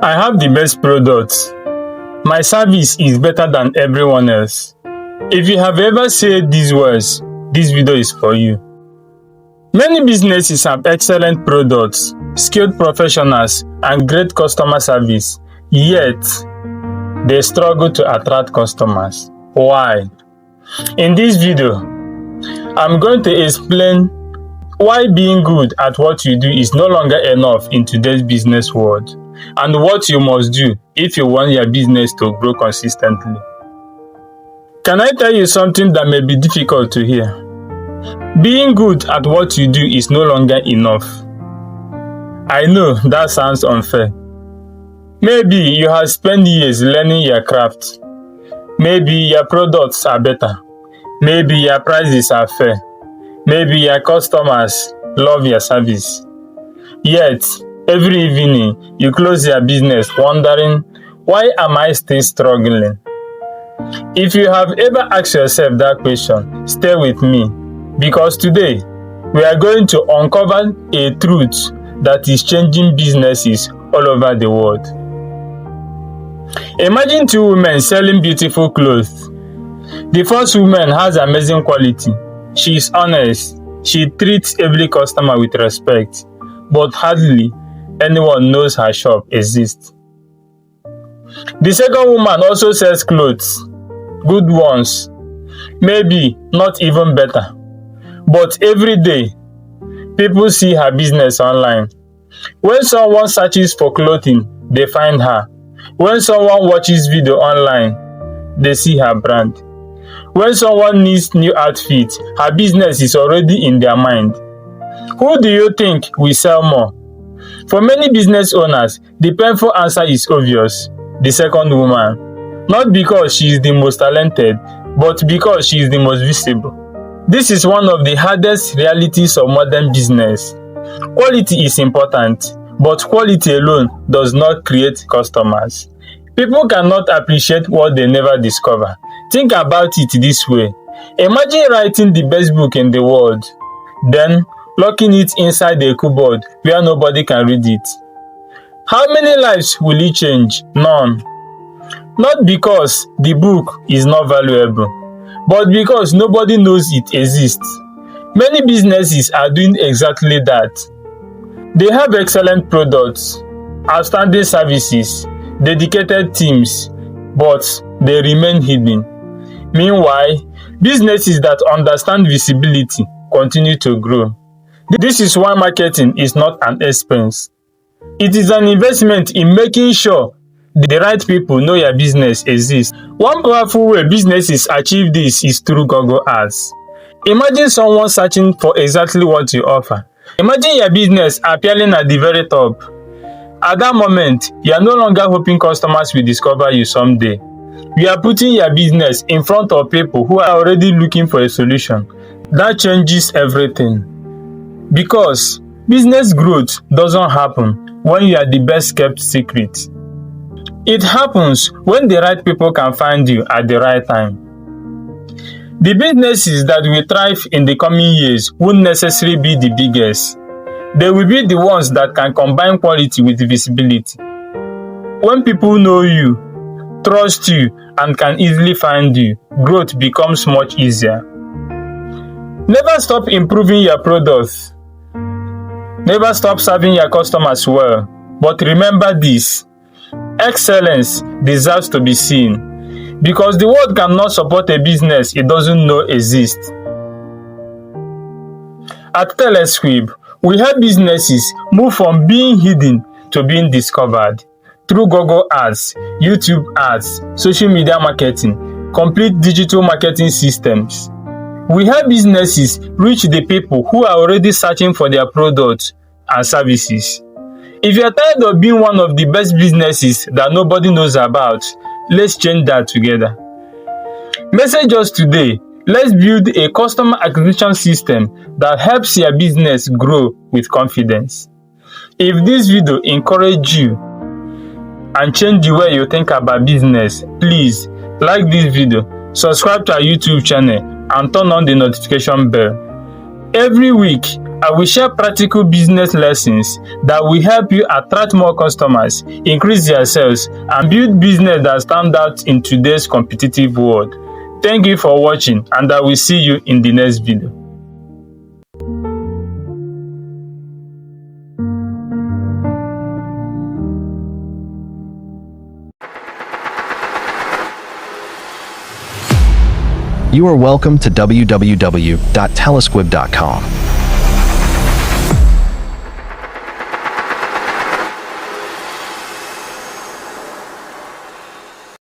I have the best products. My service is better than everyone else. If you have ever said these words, this video is for you. Many businesses have excellent products, skilled professionals, and great customer service, yet they struggle to attract customers. Why? In this video, I'm going to explain why being good at what you do is no longer enough in today's business world, and what you must do if you want your business to grow consistently. Can I tell you something that may be difficult to hear? Being good at what you do is no longer enough. I know that sounds unfair. Maybe you have spent years learning your craft. Maybe your products are better. Maybe your prices are fair. Maybe your customers love your service. Yet, every evening, you close your business wondering, why am I still struggling? If you have ever asked yourself that question, stay with me, because today, we are going to uncover a truth that is changing businesses all over the world. Imagine two women selling beautiful clothes. The first woman has amazing quality. She is honest. She treats every customer with respect, but hardly anyone knows her shop exists. The second woman also sells clothes, good ones, maybe not even better, but every day, people see her business online. When someone searches for clothing, they find her. When someone watches video online, they see her brand. When someone needs new outfits, her business is already in their mind. Who do you think will sell more? For many business owners, the painful answer is obvious: the second woman. Not because she is the most talented, but because she is the most visible. This is one of the hardest realities of modern business. Quality is important, but quality alone does not create customers. People cannot appreciate what they never discover. Think about it this way. Imagine writing the best book in the world, then locking it inside a cupboard where nobody can read it. How many lives will it change? None. Not because the book is not valuable, but because nobody knows it exists. Many businesses are doing exactly that. They have excellent products, outstanding services, dedicated teams, but they remain hidden. Meanwhile, businesses that understand visibility continue to grow. This is why marketing is not an expense. It is an investment in making sure the right people know your business exists. One powerful way businesses achieve this is through Google Ads. Imagine someone searching for exactly what you offer. Imagine your business appearing at the very top. At that moment, you are no longer hoping customers will discover you someday. You are putting your business in front of people who are already looking for a solution. That changes everything. Because business growth doesn't happen when you are the best kept secret. It happens when the right people can find you at the right time. The businesses that will thrive in the coming years won't necessarily be the biggest. They will be the ones that can combine quality with visibility. When people know you, trust you, and can easily find you, growth becomes much easier. Never stop improving your products. Never stop serving your customers well. But remember this: excellence deserves to be seen, because the world cannot support a business it doesn't know exists. At TELESQUIB, we help businesses move from being hidden to being discovered through Google Ads, YouTube Ads, social media marketing, complete digital marketing systems. We help businesses reach the people who are already searching for their products and services. If you are tired of being one of the best businesses that nobody knows about, let's change that together. Message us today. Let's build a customer acquisition system that helps your business grow with confidence. If this video encouraged you and change the way you think about business, please like this video, subscribe to our YouTube channel, and turn on the notification bell. Every week, I will share practical business lessons that will help you attract more customers, increase their sales, and build business that stand out in today's competitive world. Thank you for watching, and I will see you in the next video. You are welcome to www.telesquib.com.